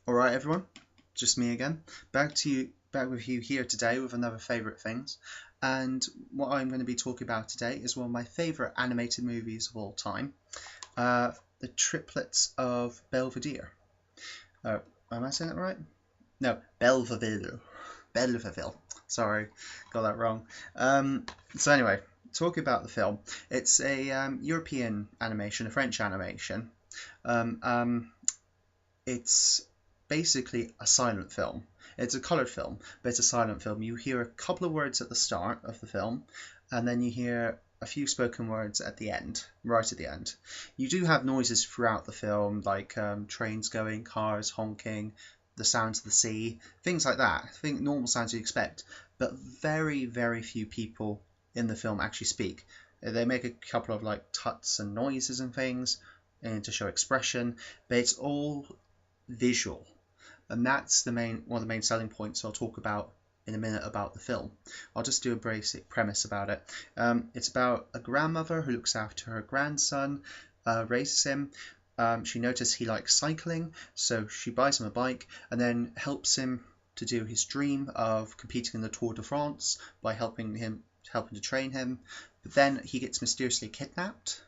Alright everyone, just me again. Back with you here today with another favourite things. And what I'm going to be talking about today is one of my favourite animated movies of all time. The Triplets of Belvedere. Am I saying that right? No, Belleville. Belleville. Sorry, got that wrong. So anyway, talking about the film. It's a European animation, a French animation. It's basically a silent film. It's a coloured film, but it's a silent film. You hear a couple of words at the start of the film, and then you hear a few spoken words at the end, right at the end. You do have noises throughout the film, like trains going, cars honking, the sounds of the sea, things like that. I think normal sounds you expect, but very, very few people in the film actually speak. They make a couple of like tuts and noises and things and to show expression, but it's all visual, and that's one of the main selling points I'll talk about in a minute about the film. I'll just do a basic premise about it. It's about a grandmother who looks after her grandson, raises him. She notices he likes cycling, so she buys him a bike and then helps him to do his dream of competing in the Tour de France by helping to train him. But then he gets mysteriously kidnapped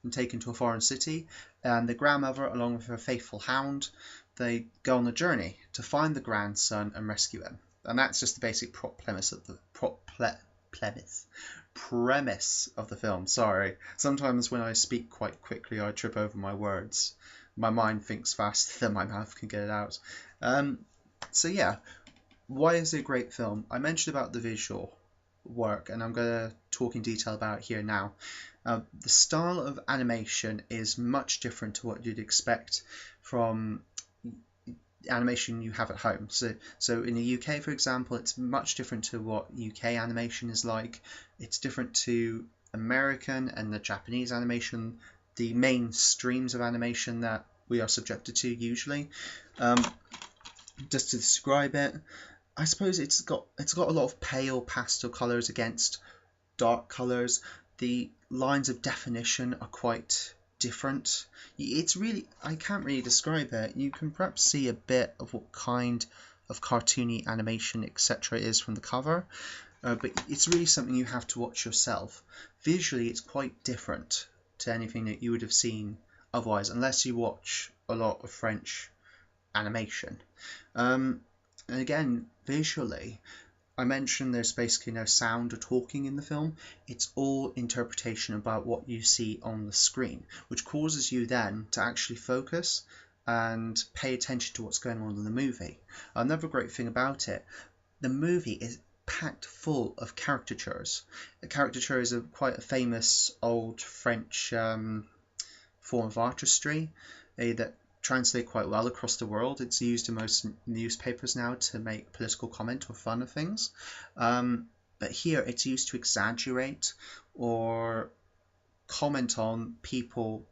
and taken to a foreign city, and the grandmother, along with her faithful hound, they go on a journey to find the grandson and rescue him. And that's just the basic premise of the film. Sorry, sometimes when I speak quite quickly I trip over my words. My mind thinks faster than my mouth can get it out. So yeah, why is it a great film? I mentioned about the visual work, and I'm going to talk in detail about it here now. The style of animation is much different to what you'd expect from animation you have at home. So in the UK, for example, it's much different to what UK animation is like. It's different to American and the Japanese animation, the main streams of animation that we are subjected to usually. Just to describe it, I suppose it's got a lot of pale pastel colours against dark colours. The lines of definition are quite different. It's really, I can't really describe it. You can perhaps see a bit of what kind of cartoony animation etc. is from the cover, but it's really something you have to watch yourself. Visually it's quite different to anything that you would have seen otherwise, unless you watch a lot of French animation. And again, visually, I mentioned there's basically no sound or talking in the film. It's all interpretation about what you see on the screen, which causes you then to actually focus and pay attention to what's going on in the movie. Another great thing about it, the movie is packed full of caricatures. A caricature is quite a famous old French form of artistry that translate quite well across the world. It's used in most newspapers now to make political comment or fun of things. But here it's used to exaggerate or comment on people,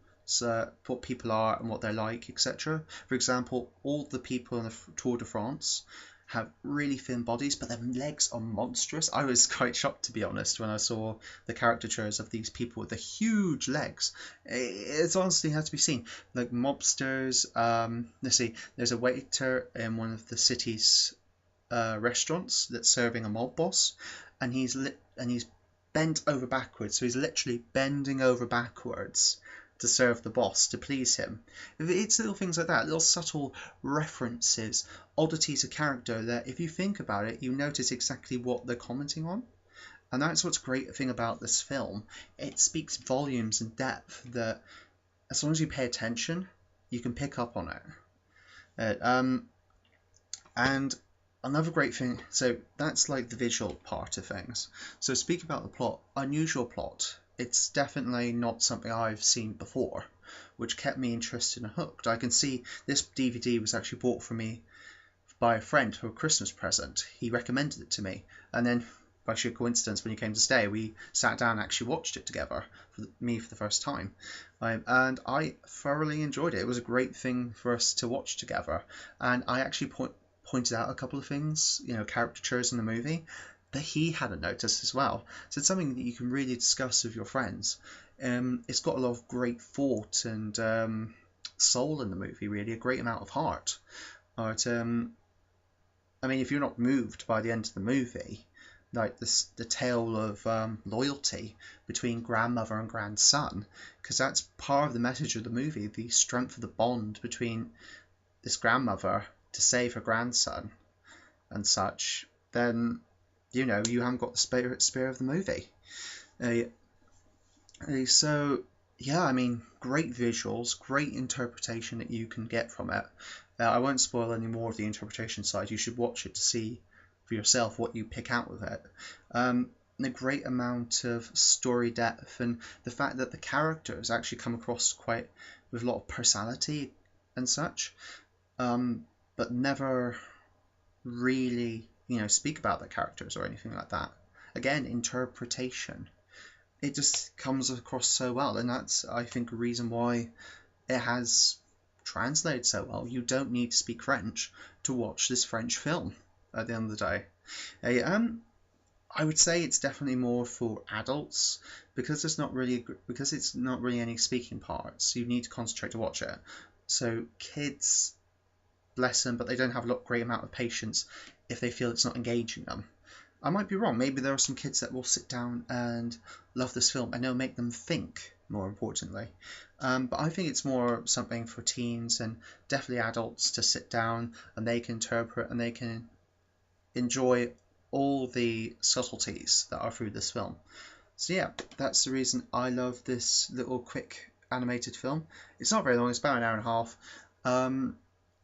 what people are and what they're like, etc. For example, all the people in the Tour de France have really thin bodies, but their legs are monstrous. I was quite shocked, to be honest, when I saw the caricatures of these people with the huge legs. It's honestly had to be seen. Like mobsters. Let's see. There's a waiter in one of the city's restaurants that's serving a mob boss, and he's bent over backwards. So he's literally bending over backwards to serve the boss, to please him. It's little things like that, little subtle references, oddities of character that if you think about it, you notice exactly what they're commenting on. And that's what's great thing about this film. It speaks volumes and depth that as long as you pay attention, you can pick up on it. And another great thing, so that's like the visual part of things. So speak about the plot, unusual plot. It's definitely not something I've seen before, which kept me interested and hooked. I can see this DVD was actually bought for me by a friend for a Christmas present. He recommended it to me, and then by sheer coincidence, when he came to stay, we sat down and actually watched it together, for the first time. And I thoroughly enjoyed it. It was a great thing for us to watch together, and I actually pointed out a couple of things, caricatures in the movie, that he hadn't noticed as well. So it's something that you can really discuss with your friends. It's got a lot of great thought and soul in the movie, really, a great amount of heart. But I mean, if you're not moved by the end of the movie, like this, the tale of loyalty between grandmother and grandson, because that's part of the message of the movie, the strength of the bond between this grandmother to save her grandson and such, then you know you haven't got the spirit of the movie. Uh, so yeah, I mean, great visuals, great interpretation that you can get from it. I won't spoil any more of the interpretation side. You should watch it to see for yourself what you pick out with it. And a great amount of story depth, and the fact that the characters actually come across quite with a lot of personality and such, but never really, speak about the characters or anything like that. Again, interpretation. It just comes across so well, and that's, I think, a reason why it has translated so well. You don't need to speak French to watch this French film at the end of the day. I would say it's definitely more for adults because it's not really any speaking parts. You need to concentrate to watch it. So kids, bless them, but they don't have a great amount of patience if they feel it's not engaging them. I might be wrong. Maybe there are some kids that will sit down and love this film, and it'll make them think, more importantly. But I think it's more something for teens and definitely adults to sit down and they can interpret and they can enjoy all the subtleties that are through this film. So yeah, that's the reason I love this little quick animated film. It's not very long. It's about an hour and a half.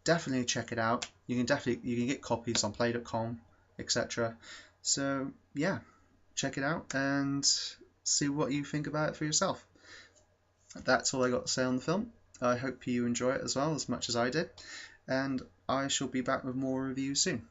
Definitely check it out. You can get copies on play.com, etc. So yeah, check it out and see what you think about it for yourself. That's all I got to say on the film. I hope you enjoy it as well as much as I did, and I shall be back with more reviews soon.